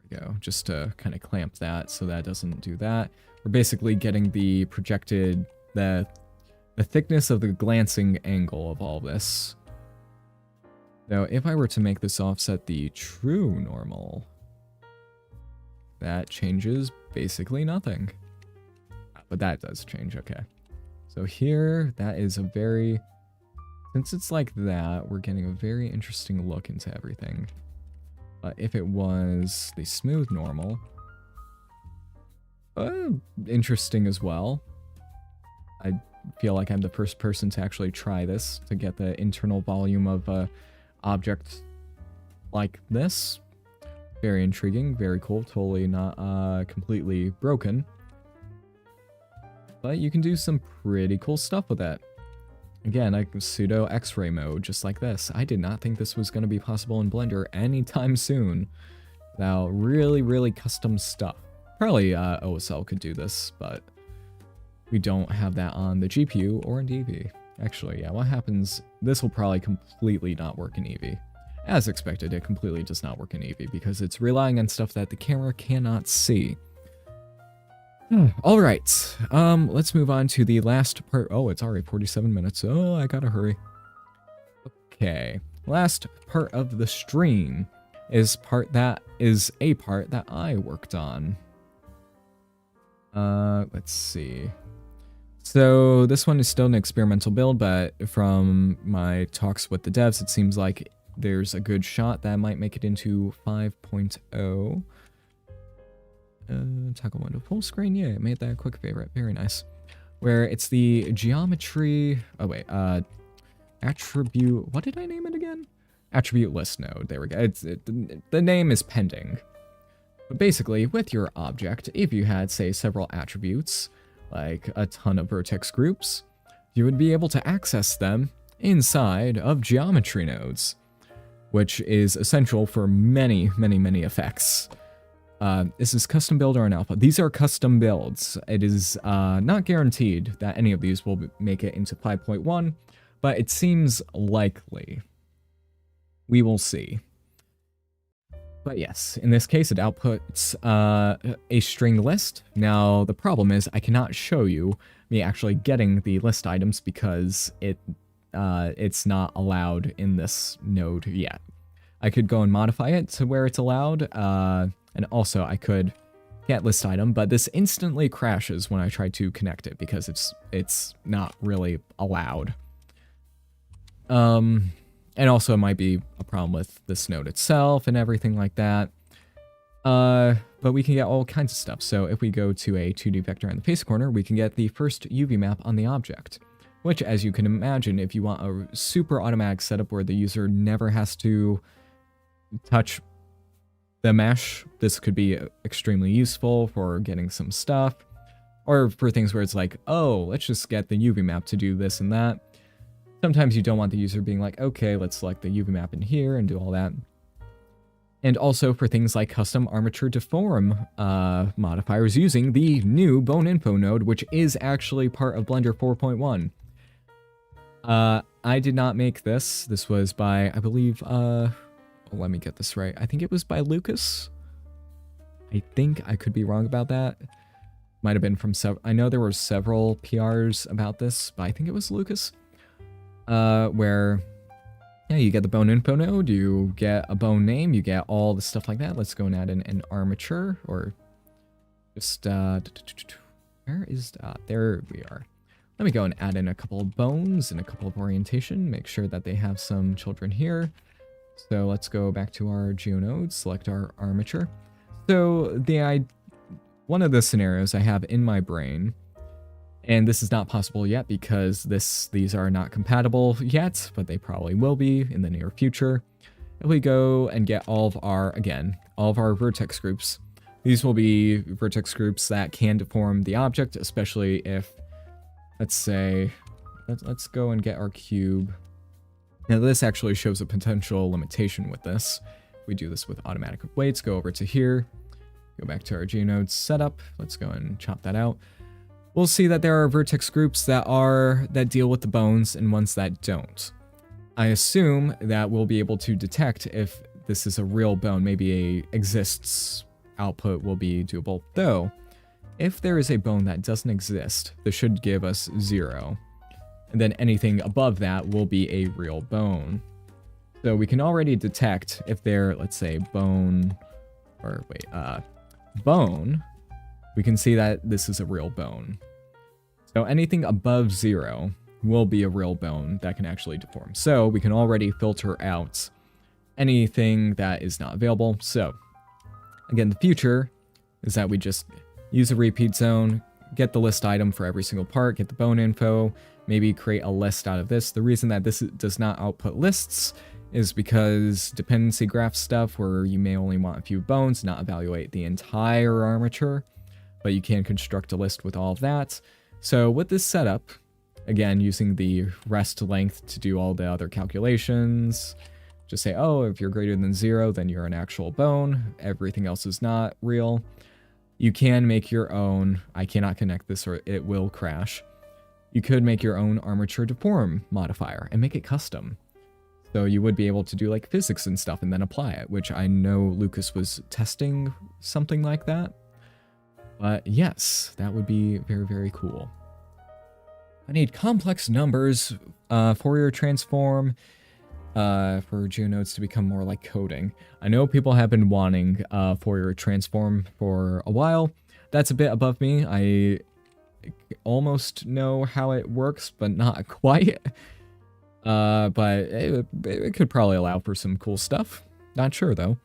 Go just to kind of clamp that so that doesn't do that. We're basically getting the projected, the thickness of the glancing angle of all this. Now, if I were to make this offset the true normal, that changes basically nothing. But that does change, okay. So here, that is a very, since it's like that, we're getting a very interesting look into everything. If it was the smooth normal, interesting as well. I feel like I'm the first person to actually try this, to get the internal volume of a object like this. Very intriguing, very cool, totally not completely broken. But you can do some pretty cool stuff with that. Again, I pseudo X-ray mode, just like this. I did not think this was going to be possible in Blender anytime soon. Now, really, really custom stuff. Probably OSL could do this, but we don't have that on the GPU or in Eevee. Actually, yeah, what happens? This will probably completely not work in Eevee. As expected, it completely does not work in Eevee because it's relying on stuff that the camera cannot see. Alright, let's move on to the last part. Oh, it's already 47 minutes. Oh, I gotta hurry. Okay, last part of the stream is a part that I worked on. Let's see. So this one is still an experimental build, but from my talks with the devs, it seems like there's a good shot that might make it into 5.0. Toggle window full screen, yeah, it made that a quick favorite, very nice. Where it's the geometry, oh wait, attribute, what did I name it again? Attribute list node, there we go, the name is pending. But basically, with your object, if you had, say, several attributes, like a ton of vertex groups, you would be able to access them inside of geometry nodes, which is essential for many, many, many effects. This is custom build or an alpha. These are custom builds. It is not guaranteed that any of these will make it into 5.1, but it seems likely. We will see. But yes, in this case, it outputs a string list. Now, the problem is I cannot show you me actually getting the list items because it's not allowed in this node yet. I could go and modify it to where it's allowed, and also I could get list item, but this instantly crashes when I try to connect it because it's not really allowed. And also it might be a problem with this node itself and everything like that. But we can get all kinds of stuff. So if we go to a 2D vector in the face corner, we can get the first UV map on the object. which, as you can imagine, if you want a super automatic setup where the user never has to touch the mesh, this could be extremely useful for getting some stuff, or for things where it's like, oh, let's just get the UV map to do this and that. Sometimes you don't want the user being like, okay, let's select the UV map in here and do all that. And also for things like custom armature deform modifiers using the new bone info node, which is actually part of Blender 4.1. I did not make this. This was by, I believe, let me get this right. I think it was by Lucas. I think I could be wrong about that. Might have been from several. I know there were several PRs about this, but I think it was Lucas. Where, yeah, you get the bone info node, you get a bone name, you get all the stuff like that. Let's go and add in an armature, or just, where is, there we are. Let me go and add in a couple of bones and a couple of orientation, make sure that they have some children here. So let's go back to our geonodes, select our armature. So one of the scenarios I have in my brain, and this is not possible yet because these are not compatible yet, but they probably will be in the near future. If we go and get all of our vertex groups, these will be vertex groups that can deform the object, especially if, let's say, let's go and get our cube. Now this actually shows a potential limitation with this. If we do this with automatic weights, go over to here, go back to our geonodes setup. Let's go and chop that out. We'll see that there are vertex groups that deal with the bones and ones that don't. I assume that we'll be able to detect if this is a real bone. Maybe a exists output will be doable. Though, if there is a bone that doesn't exist, this should give us 0. And then anything above that will be a real bone. So we can already detect if they're, let's say, bone, we can see that this is a real bone. So anything above 0 will be a real bone that can actually deform. So we can already filter out anything that is not available. So again, the future is that we just use a repeat zone, get the list item for every single part, get the bone info, maybe create a list out of this. The reason that this does not output lists is because dependency graph stuff where you may only want a few bones, not evaluate the entire armature, but you can construct a list with all of that. So with this setup, again, using the rest length to do all the other calculations, just say, oh, if you're greater than 0, then you're an actual bone. Everything else is not real. You can make your own. I cannot connect this or it will crash. You could make your own armature deform modifier and make it custom. So you would be able to do like physics and stuff and then apply it, which I know Lucas was testing something like that. But yes, that would be very, very cool. I need complex numbers, Fourier transform, for geonodes to become more like coding. I know people have been wanting Fourier transform for a while. That's a bit above me. I almost know how it works, but not quite. But it could probably allow for some cool stuff. Not sure though.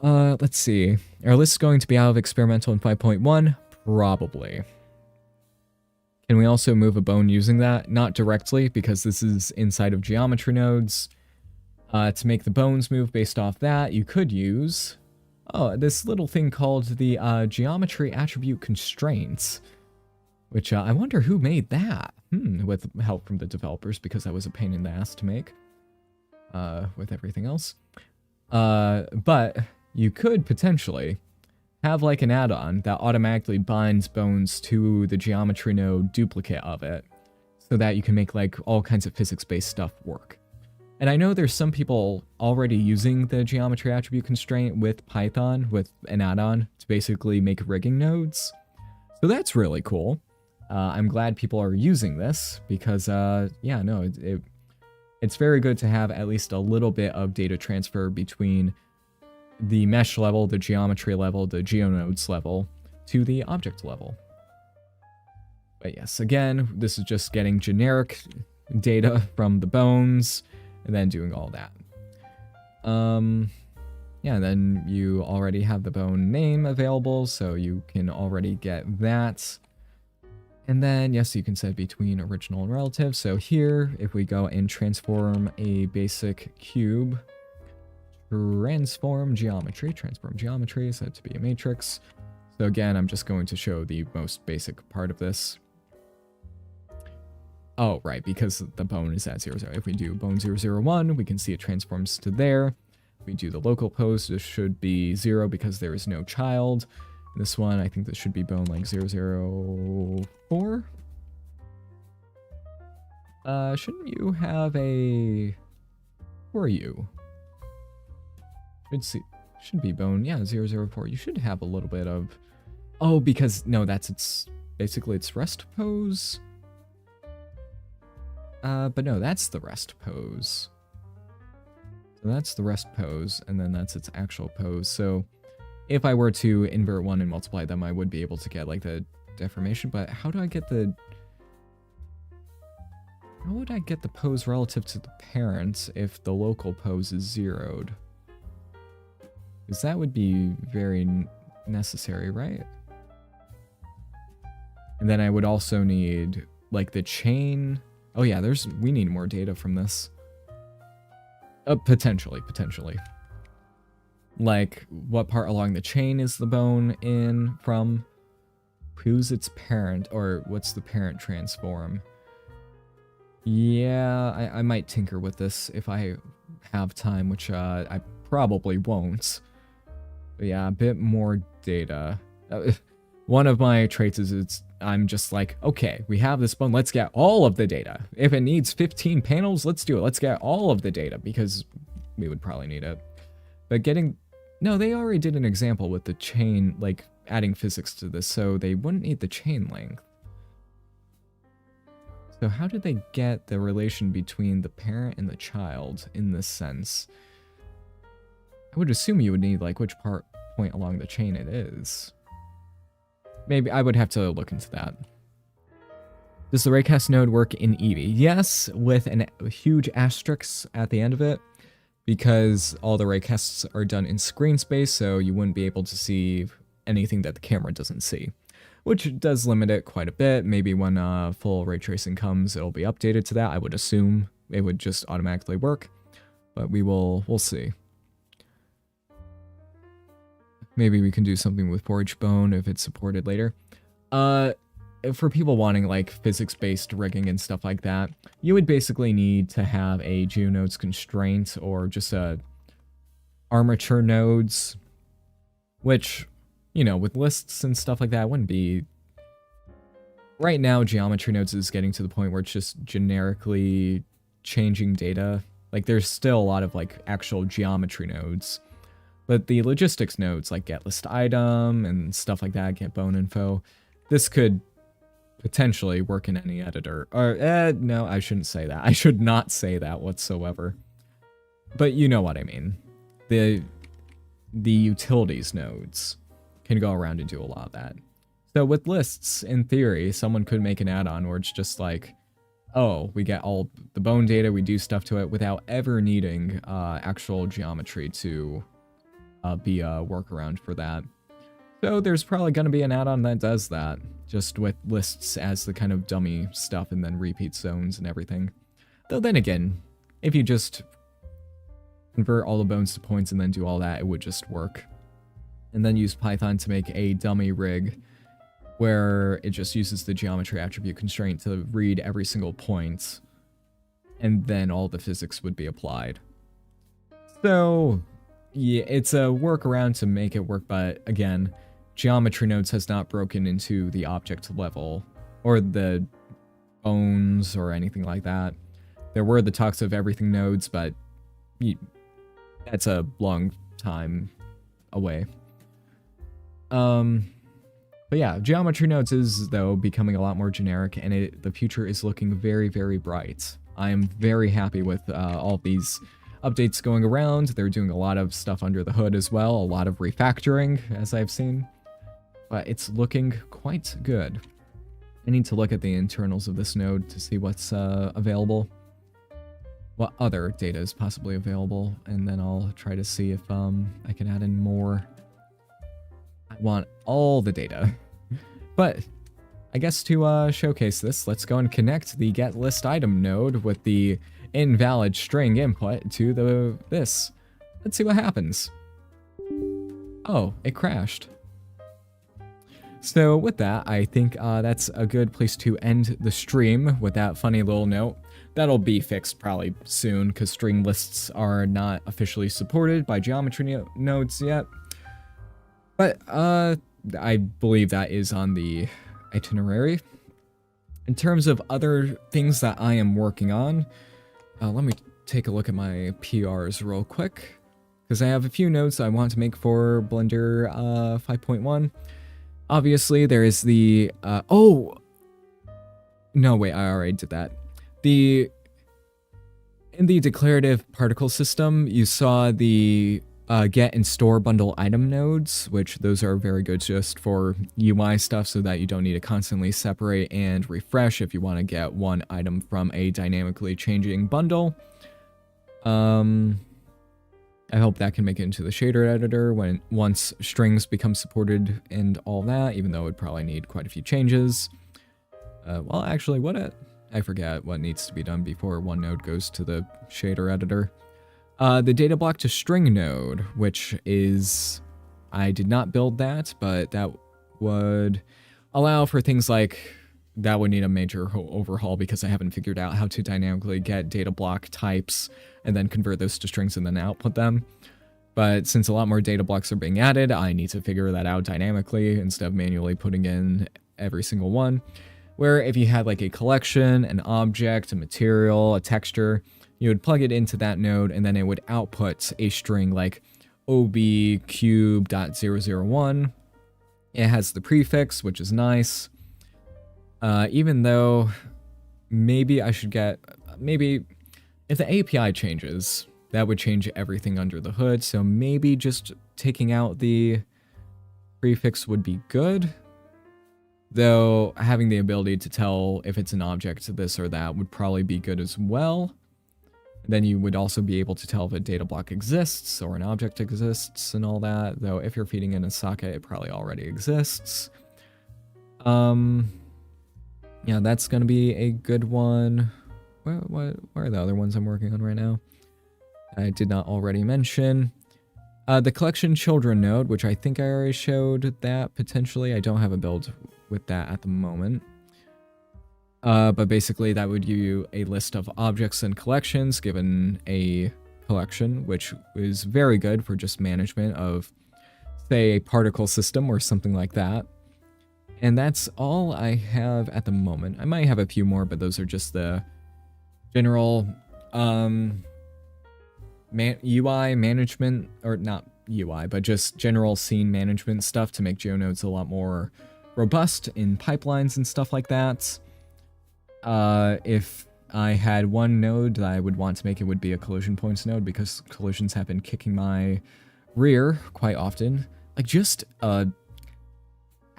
Let's see. Are lists going to be out of experimental in 5.1? Probably. Can we also move a bone using that? Not directly, because this is inside of geometry nodes. To make the bones move based off that, you could use this little thing called the geometry attribute constraints, which I wonder who made that. With help from the developers, because that was a pain in the ass to make with everything else. But you could potentially have like an add-on that automatically binds bones to the geometry node duplicate of it, so that you can make like all kinds of physics-based stuff work. And I know there's some people already using the geometry attribute constraint with Python with an add-on to basically make rigging nodes. So that's really cool. I'm glad people are using this because, yeah, no, it's very good to have at least a little bit of data transfer between the mesh level, the geometry level, the geonodes level, to the object level. But yes, again, this is just getting generic data from the bones, and then doing all that. Yeah, then you already have the bone name available, so you can already get that. And then, yes, you can set between original and relative. So here, if we go and transform a basic cube, transform geometry, set to be a matrix. So again, I'm just going to show the most basic part of this. Oh, right, because the bone is at 0, 0. If we do bone 0, 0, 1, we can see it transforms to there. If we do the local pose, this should be 0 because there is no child. This one, I think this should be bone like 0, 0, 4. Shouldn't you have a... Who are you? Should be bone, yeah, 0, 0, 4. You should have a little bit of... Oh, because, no, that's its... Basically, its rest pose. But no, that's the rest pose. So that's the rest pose, and then that's its actual pose. So if I were to invert one and multiply them, I would be able to get, like, the deformation. But how do I get the... How would I get the pose relative to the parent if the local pose is zeroed? Because that would be very necessary, right? And then I would also need, like, the chain... Oh yeah, we need more data from this. Potentially. Like, what part along the chain is the bone in from? Who's its parent, or what's the parent transform? Yeah, I might tinker with this if I have time, which I probably won't. But yeah, a bit more data. One of my traits is I'm just like, okay, we have this bone, let's get all of the data. If it needs 15 panels, let's do it. Let's get all of the data, because we would probably need it. But no, they already did an example with the chain, like, adding physics to this, so they wouldn't need the chain length. So how did they get the relation between the parent and the child in this sense? I would assume you would need, like, which point along the chain it is. Maybe I would have to look into that. Does the Raycast node work in Eevee? Yes, with a huge asterisk at the end of it, because all the Raycasts are done in screen space, so you wouldn't be able to see anything that the camera doesn't see, which does limit it quite a bit. Maybe when full ray tracing comes, it'll be updated to that. I would assume it would just automatically work, but we'll see. Maybe we can do something with Forge Bone if it's supported later. For people wanting, like, physics-based rigging and stuff like that, you would basically need to have a GeoNodes constraint or just a armature nodes, which, you know, with lists and stuff like that, wouldn't be... Right now, geometry nodes is getting to the point where it's just generically changing data. Like, there's still a lot of, like, actual geometry nodes. But the logistics nodes, like get list item and stuff like that, get bone info, this could potentially work in any editor. Or, no, I shouldn't say that. I should not say that whatsoever. But you know what I mean. The utilities nodes can go around and do a lot of that. So with lists, in theory, someone could make an add-on where it's just like, oh, we get all the bone data, we do stuff to it without ever needing actual geometry to... be a workaround for that. So there's probably going to be an add-on that does that, just with lists as the kind of dummy stuff and then repeat zones and everything. Though then again, if you just convert all the bones to points and then do all that, it would just work. And then use Python to make a dummy rig where it just uses the geometry attribute constraint to read every single point, and then all the physics would be applied. So... yeah, it's a workaround to make it work, but again, geometry nodes has not broken into the object level, or the bones, or anything like that. There were the talks of everything nodes, but that's a long time away. But yeah, geometry nodes is, though, becoming a lot more generic, and the future is looking very, very bright. I am very happy with all these updates going around. They're doing a lot of stuff under the hood as well, a lot of refactoring, as I've seen. But it's looking quite good. I need to look at the internals of this node to see what's available. What other data is possibly available, and then I'll try to see if I can add in more. I want all the data. But I guess to showcase this, let's go and connect the get list item node with the invalid string input to this. Let's see what happens. Oh, it crashed. So with that, I think that's a good place to end the stream with that funny little note. That'll be fixed probably soon because string lists are not officially supported by geometry nodes yet. But I believe that is on the itinerary. In terms of other things that I am working on, let me take a look at my PRs real quick, because I have a few notes I want to make for Blender 5.1. Obviously, there is the, oh! No, wait, I already did that. In the declarative particle system, you saw the get and store bundle item nodes, which those are very good just for UI stuff so that you don't need to constantly separate and refresh if you want to get one item from a dynamically changing bundle. I hope that can make it into the shader editor once strings become supported and all that, even though it would probably need quite a few changes. Well, actually, I forget what needs to be done before one node goes to the shader editor. The data block to string node, which is, I did not build that, but that would allow for things like, that would need a major overhaul because I haven't figured out how to dynamically get data block types and then convert those to strings and then output them. But since a lot more data blocks are being added, I need to figure that out dynamically instead of manually putting in every single one. Where if you had like a collection, an object, a material, a texture, you would plug it into that node and then it would output a string like obcube.001. It has the prefix, which is nice. Even though maybe I should maybe if the API changes, that would change everything under the hood. So maybe just taking out the prefix would be good. Though having the ability to tell if it's an object to this or that would probably be good as well. Then you would also be able to tell if a data block exists or an object exists and all that. Though if you're feeding in a socket, it probably already exists. Yeah, that's going to be a good one. Where are the other ones I'm working on right now? I did not already mention. The collection children node, which I think I already showed that potentially. I don't have a build with that at the moment. But basically that would give you a list of objects and collections given a collection, which is very good for just management of, say, a particle system or something like that. And that's all I have at the moment. I might have a few more, but those are just the general UI management, or not UI, but just general scene management stuff to make GeoNodes a lot more robust in pipelines and stuff like that. If I had one node that I would want to make, it would be a collision points node, because collisions have been kicking my rear quite often. Like just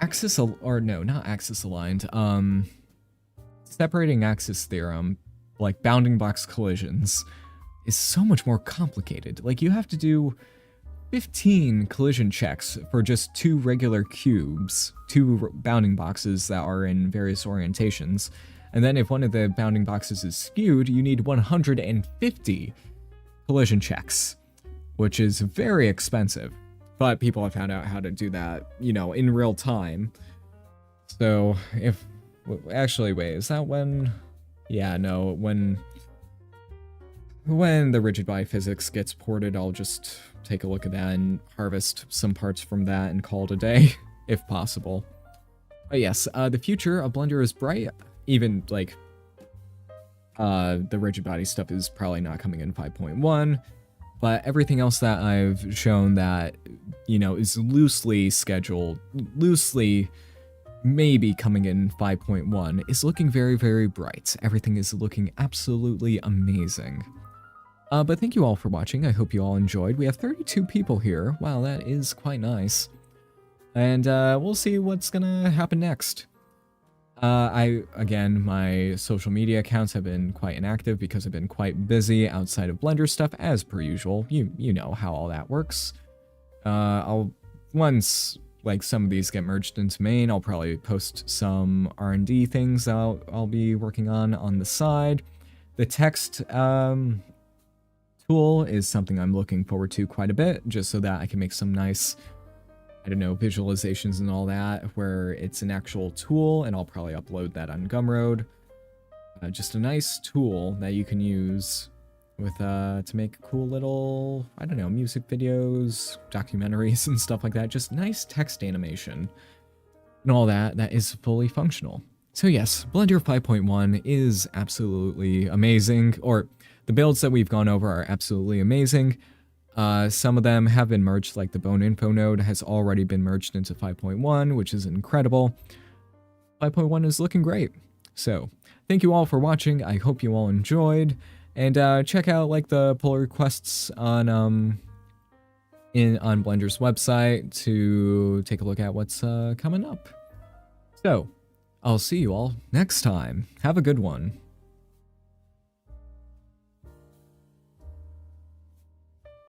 axis, or no, not axis aligned, separating axis theorem, like bounding box collisions, is so much more complicated. Like you have to do 15 collision checks for just two regular cubes, two bounding boxes that are in various orientations. And then if one of the bounding boxes is skewed, you need 150 collision checks, which is very expensive. But people have found out how to do that, you know, in real time. So if, actually, wait, is that when, yeah, no, when the rigid body physics gets ported, I'll just take a look at that and harvest some parts from that and call it a day, if possible. But yes, the future of Blender is bright. Even, like, the rigid body stuff is probably not coming in 5.1. But everything else that I've shown that, you know, is loosely scheduled, loosely maybe coming in 5.1, is looking very, very bright. Everything is looking absolutely amazing. But thank you all for watching. I hope you all enjoyed. We have 32 people here. Wow, that is quite nice. And we'll see what's gonna happen next. Again, my social media accounts have been quite inactive because I've been quite busy outside of Blender stuff, as per usual. You know how all that works. Once like some of these get merged into main, I'll probably post some R&D things I'll be working on the side. The text tool is something I'm looking forward to quite a bit, just so that I can make some nice, I don't know, visualizations and all that, where it's an actual tool, and I'll probably upload that on Gumroad. Just a nice tool that you can use with to make cool little, I don't know, music videos, documentaries, and stuff like that. Just nice text animation and all that is fully functional. So yes, Blender 5.1 is absolutely amazing, or the builds that we've gone over are absolutely amazing. Some of them have been merged, like the Bone Info node has already been merged into 5.1, which is incredible. 5.1 is looking great. So, thank you all for watching. I hope you all enjoyed. And check out like the pull requests on Blender's website to take a look at what's coming up. So, I'll see you all next time. Have a good one.